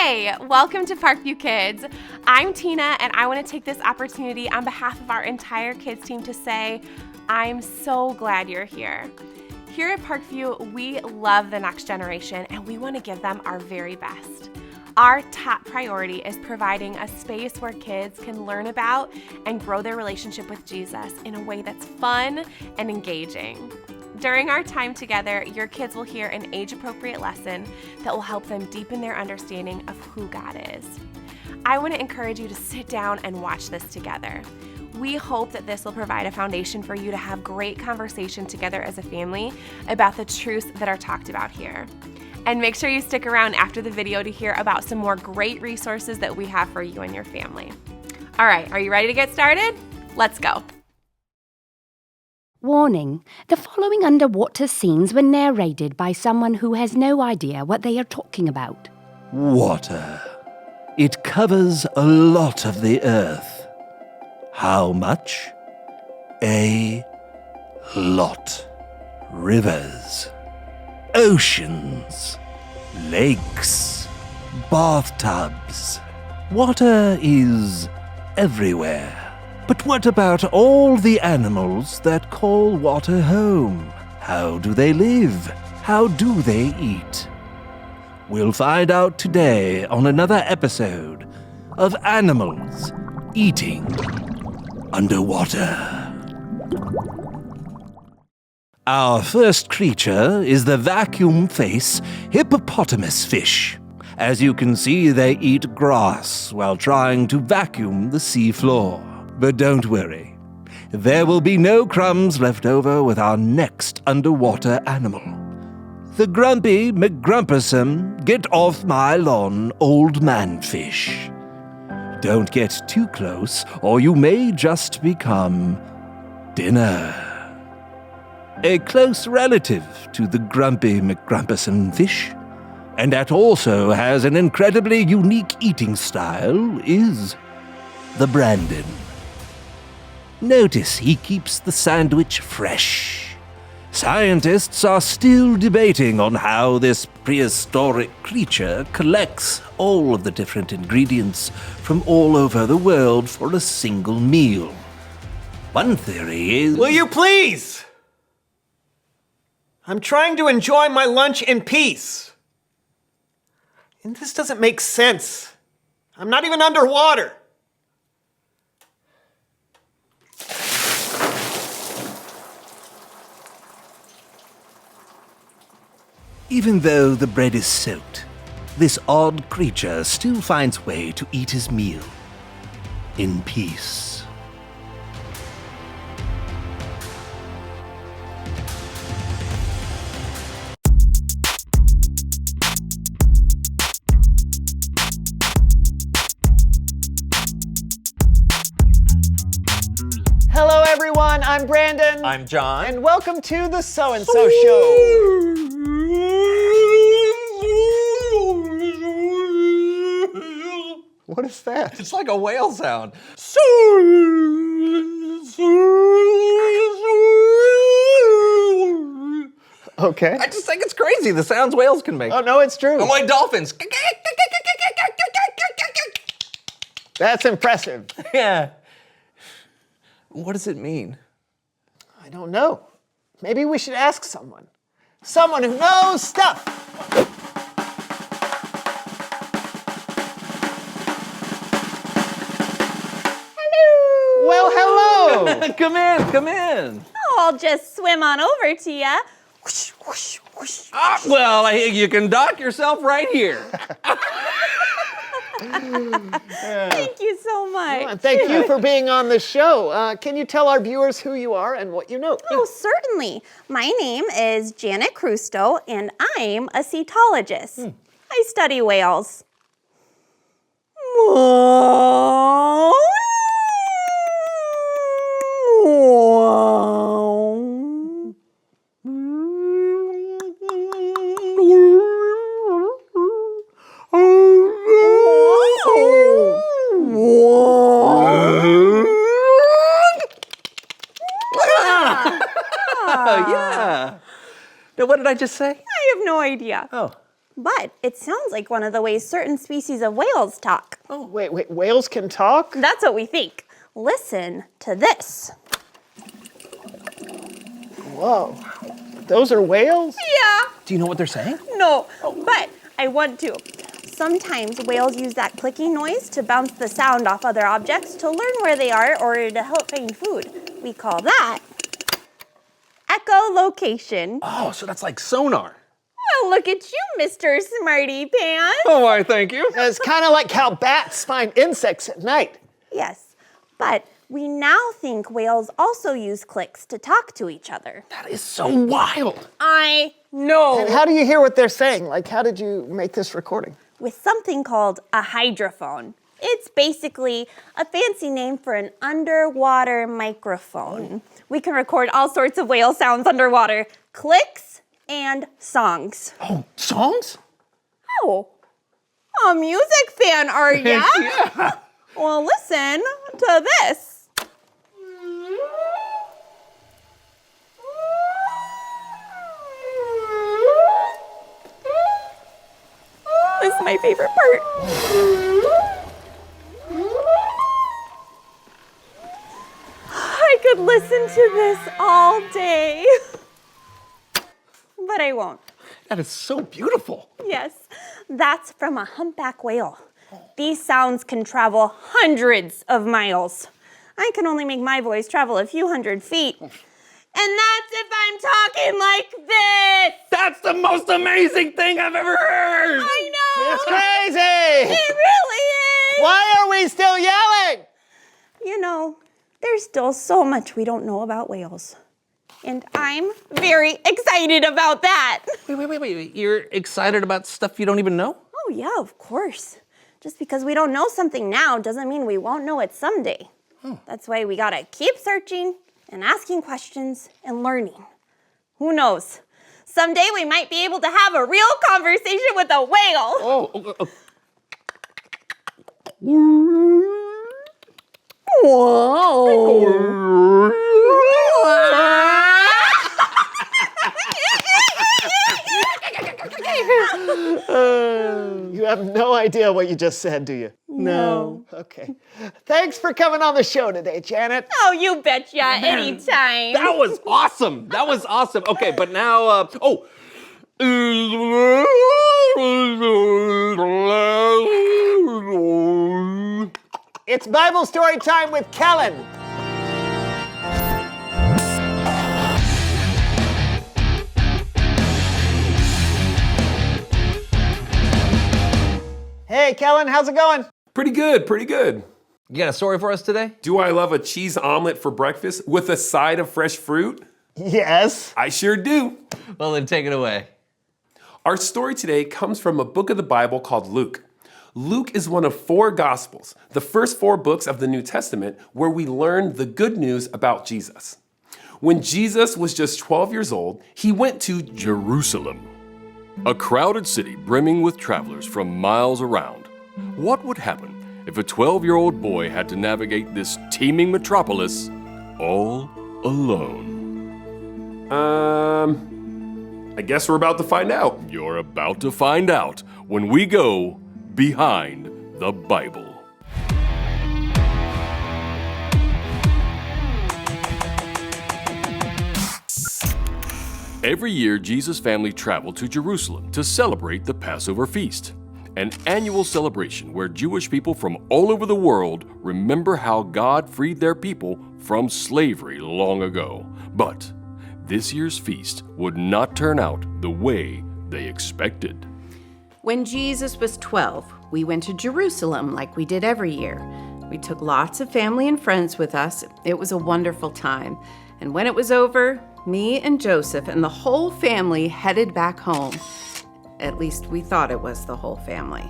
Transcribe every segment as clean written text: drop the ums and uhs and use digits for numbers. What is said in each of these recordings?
Hey, welcome to Parkview Kids. I'm Tina, and I want to take this opportunity on behalf of our entire kids team to say, I'm so glad you're here. Here at Parkview, we love the next generation, and we want to give them our very best. Our top priority is providing a space where kids can learn about and grow their relationship with Jesus in a way that's fun and engaging. During our time together, your kids will hear an age-appropriate lesson that will help them deepen their understanding of who God is. I want to encourage you to sit down and watch this together. We hope that this will provide a foundation for you to have great conversation together as a family about the truths that are talked about here. And make sure you stick around after the video to hear about some more great resources that we have for you and your family. All right, are you ready to get started? Let's go. Warning, the following underwater scenes were narrated by someone who has no idea what they are talking about. Water. It covers a lot of the earth. How much? A lot. Rivers, oceans, lakes, bathtubs. Water is everywhere. But what about all the animals that call water home? How do they live? How do they eat? We'll find out today on another episode of Animals Eating Underwater. Our first creature is the vacuum-face hippopotamus fish. As you can see, they eat grass while trying to vacuum the sea floor. But don't worry, there will be no crumbs left over with our next underwater animal. The grumpy McGrumperson get off my lawn old man fish. Don't get too close or you may just become dinner. A close relative to the grumpy McGrumperson fish, and that also has an incredibly unique eating style, is the Brandon. Notice he keeps the sandwich fresh. Scientists are still debating on how this prehistoric creature collects all of the different ingredients from all over the world for a single meal. One theory is... Will you please? I'm trying to enjoy my lunch in peace. And this doesn't make sense. I'm not even underwater. Even though the bread is soaked, this odd creature still finds way to eat his meal in peace. Hello everyone, I'm Brandon. I'm John. And welcome to the So-and-So Show. What is that? It's like a whale sound. Okay. I just think it's crazy, the sounds whales can make. Oh, no, it's true. I'm like dolphins. That's impressive. Yeah. What does it mean? I don't know. Maybe we should ask someone. Someone who knows stuff. Well, hello! Come in. I'll just swim on over to ya. Whoosh, whoosh, whoosh. Well, you can dock yourself right here. Thank you so much. And thank you for being on the show. Can you tell our viewers who you are and what you know? Oh, certainly. My name is Janet Crusto, and I'm a cetologist. I study whales. Yeah. Now, what did I just say? I have no idea. Oh. but it sounds like one of the ways certain species of whales talk. Oh, wait, whales can talk? That's what we think. Listen to this. Whoa, those are whales? Yeah, Do you know what they're saying? no, but I want to. Sometimes whales use that clicking noise to bounce the sound off other objects to learn where they are or to help find food. We call that echolocation. Oh, so that's like sonar. Well, look at you, Mr. Smarty Pants. Oh, why, thank you. It's kind of like how bats find insects at night. Yes, but we now think whales also use clicks to talk to each other. That is so wild. I know. And how do you hear what they're saying? Like, how did you make this recording? With something called a hydrophone. It's basically a fancy name for an underwater microphone. We can record all sorts of whale sounds underwater, clicks and songs. Oh, songs? Oh, a music fan, are ya? Yeah. Well, listen to this. This is my favorite part. I could listen to this all day, but I won't. That is so beautiful. Yes, that's from a humpback whale. These sounds can travel hundreds of miles. I can only make my voice travel a few hundred feet. And that's if I'm talking like this. That's the most amazing thing I've ever heard. I know. It's crazy! It really is. Why are we still yelling? You know, there's still so much we don't know about whales. And I'm very excited about that. Wait. You're excited about stuff you don't even know? Oh, yeah, of course. Just because we don't know something now doesn't mean we won't know it someday. That's why we gotta keep searching and asking questions and learning. Who knows? Someday we might be able to have a real conversation with a whale. Whoa. You have no idea what you just said, do you? No. Okay. Thanks for coming on the show today, Janet. Oh, you betcha, anytime. That was awesome. That was awesome. Okay, but now, It's Bible story time with Kellen. Hey, Kellen, how's it going? Pretty good, pretty good. You got a story for us today? Do I love a cheese omelet for breakfast with a side of fresh fruit? Yes. I sure do. Well, then take it away. Our story today comes from a book of the Bible called Luke. Luke is one of 4 Gospels, the first 4 books of the New Testament, where we learn the good news about Jesus. When Jesus was just 12 years old, he went to Jerusalem, a crowded city brimming with travelers from miles around. What would happen if a 12-year-old boy had to navigate this teeming metropolis all alone? I guess we're about to find out. You're about to find out when we go behind the Bible. Every year, Jesus' family traveled to Jerusalem to celebrate the Passover feast, an annual celebration where Jewish people from all over the world remember how God freed their people from slavery long ago. But this year's feast would not turn out the way they expected. When Jesus was 12, we went to Jerusalem like we did every year. We took lots of family and friends with us. It was a wonderful time. And when it was over, me and Joseph and the whole family headed back home. At least we thought it was the whole family.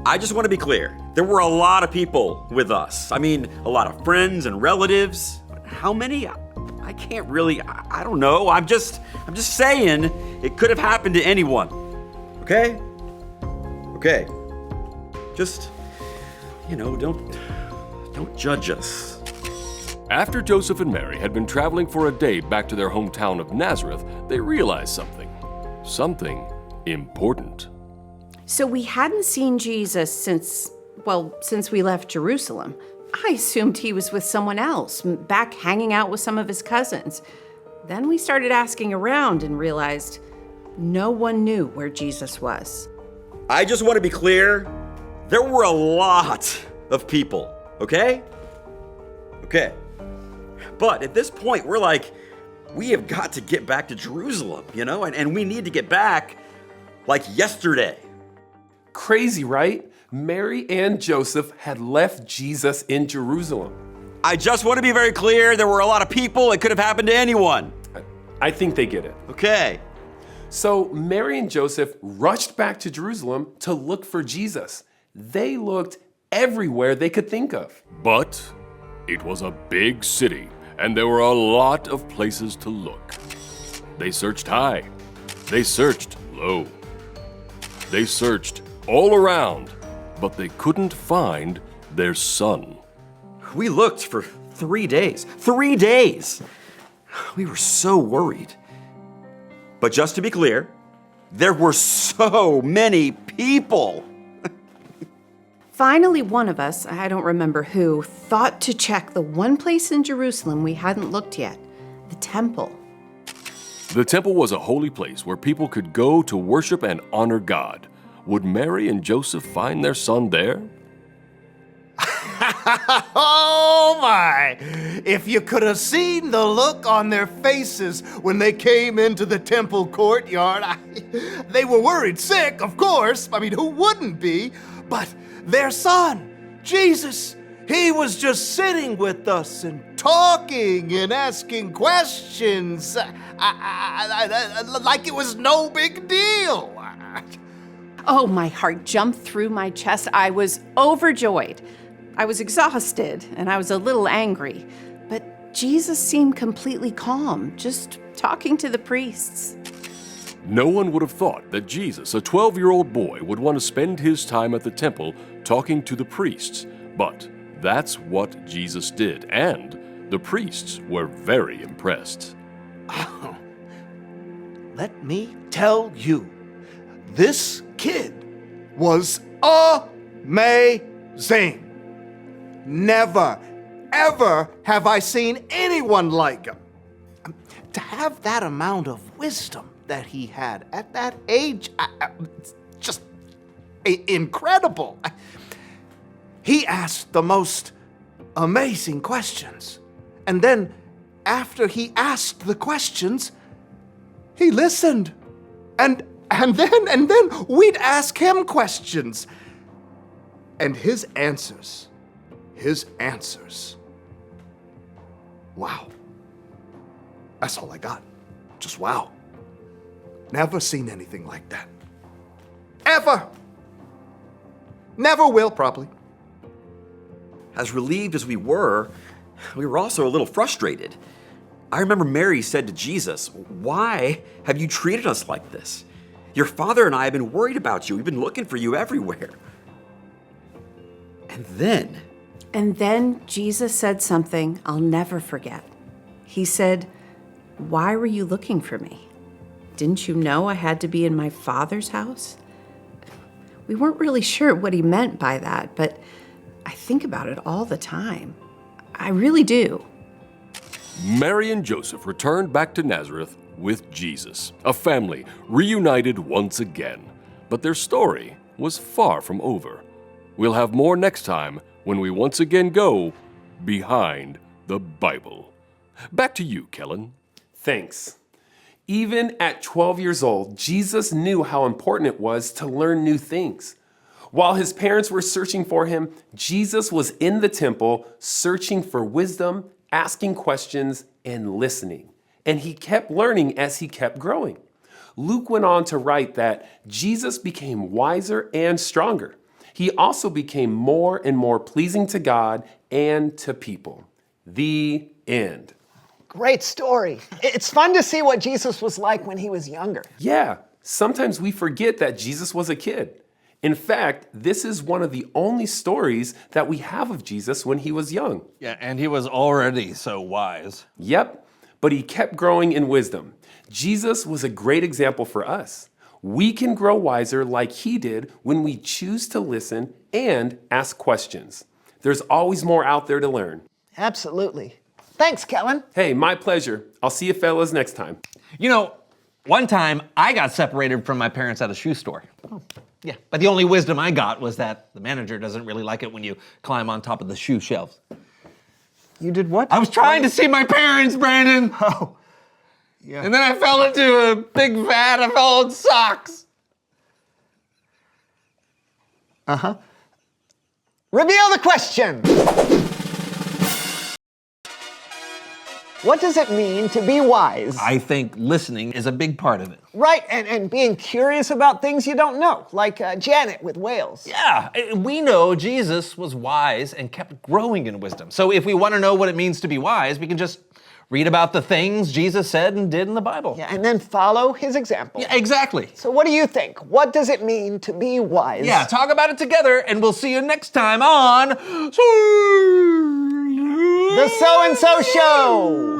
I just want to be clear. There were a lot of people with us. I mean, a lot of friends and relatives. How many? I can't really, I don't know. I'm just saying it could have happened to anyone. Okay? Okay. Just, don't judge us. After Joseph and Mary had been traveling for a day back to their hometown of Nazareth, they realized something. Something important. So we hadn't seen Jesus since we left Jerusalem. I assumed he was with someone else, back hanging out with some of his cousins. Then we started asking around and realized no one knew where Jesus was. I just want to be clear. There were a lot of people, okay? Okay. But at this point, we're like, we have got to get back to Jerusalem, and we need to get back like yesterday. Crazy, right? Mary and Joseph had left Jesus in Jerusalem. I just want to be very clear. There were a lot of people. It could have happened to anyone. I think they get it. Okay. So Mary and Joseph rushed back to Jerusalem to look for Jesus. They looked everywhere they could think of. But it was a big city, and there were a lot of places to look. They searched high. They searched low. They searched all around, but they couldn't find their son. We looked for 3 days. 3 days! We were so worried. But just to be clear, there were so many people. Finally, one of us, I don't remember who, thought to check the one place in Jerusalem we hadn't looked yet, the temple. The temple was a holy place where people could go to worship and honor God. Would Mary and Joseph find their son there? Oh my! If you could have seen the look on their faces when they came into the temple courtyard. They were worried sick, of course. I mean, who wouldn't be? But their son, Jesus, he was just sitting with us and talking and asking questions like it was no big deal. Oh, my heart jumped through my chest. I was overjoyed. I was exhausted and I was a little angry, but Jesus seemed completely calm, just talking to the priests. No one would have thought that Jesus, a 12-year-old boy, would want to spend his time at the temple talking to the priests, but that's what Jesus did, and the priests were very impressed. Oh, let me tell you, this kid was amazing. Never, ever have I seen anyone like him. To have that amount of wisdom that he had at that age, just incredible. He asked the most amazing questions. And then, after he asked the questions, he listened. And then we'd ask him questions. And his answers. Wow. That's all I got. Just wow. Never seen anything like that. Ever. Never will, probably. As relieved as we were also a little frustrated. I remember Mary said to Jesus, "Why have you treated us like this? Your father and I have been worried about you. We've been looking for you everywhere." And then Jesus said something I'll never forget. He said, "Why were you looking for me? Didn't you know I had to be in my Father's house?" We weren't really sure what he meant by that, but I think about it all the time. I really do. Mary and Joseph returned back to Nazareth with Jesus, a family reunited once again. But their story was far from over. We'll have more next time when we once again go behind the Bible. Back to you, Kellen. Thanks. Even at 12 years old, Jesus knew how important it was to learn new things. While his parents were searching for him, Jesus was in the temple searching for wisdom, asking questions, and listening. And he kept learning as he kept growing. Luke went on to write that Jesus became wiser and stronger. He also became more and more pleasing to God and to people. The end. Great story. It's fun to see what Jesus was like when he was younger. Yeah, sometimes we forget that Jesus was a kid. In fact, this is one of the only stories that we have of Jesus when he was young. Yeah, and he was already so wise. Yep, but he kept growing in wisdom. Jesus was a great example for us. We can grow wiser like he did when we choose to listen and ask questions. There's always more out there to learn. Absolutely. Thanks, Kellen. Hey, my pleasure. I'll see you fellas next time. You know, one time I got separated from my parents at a shoe store. Yeah, but the only wisdom I got was that the manager doesn't really like it when you climb on top of the shoe shelves. You did what? I was trying to see my parents, Brandon. Oh, yeah. And then I fell into a big vat of old socks. Uh-huh. Reveal the question. What does it mean to be wise? I think listening is a big part of it. Right, and being curious about things you don't know, like Janet with whales. Yeah, we know Jesus was wise and kept growing in wisdom. So if we want to know what it means to be wise, we can just read about the things Jesus said and did in the Bible. Yeah, and then follow his example. Yeah, exactly. So what do you think? What does it mean to be wise? Yeah, talk about it together, and we'll see you next time on The So-and-So Show.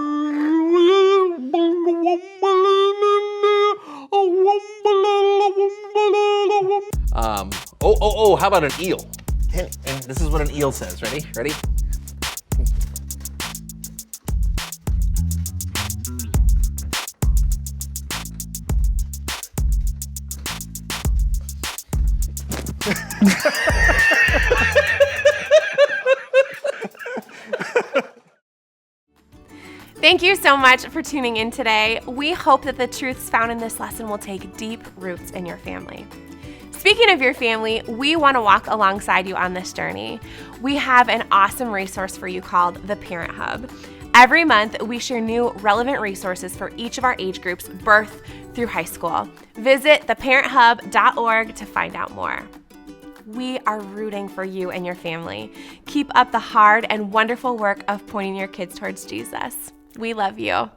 How about an eel? And this is what an eel says. Ready? Ready? Thank you so much for tuning in today. We hope that the truths found in this lesson will take deep roots in your family. Speaking of your family, we want to walk alongside you on this journey. We have an awesome resource for you called the Parent Hub. Every month, we share new relevant resources for each of our age groups, birth through high school. Visit theparenthub.org to find out more. We are rooting for you and your family. Keep up the hard and wonderful work of pointing your kids towards Jesus. We love you.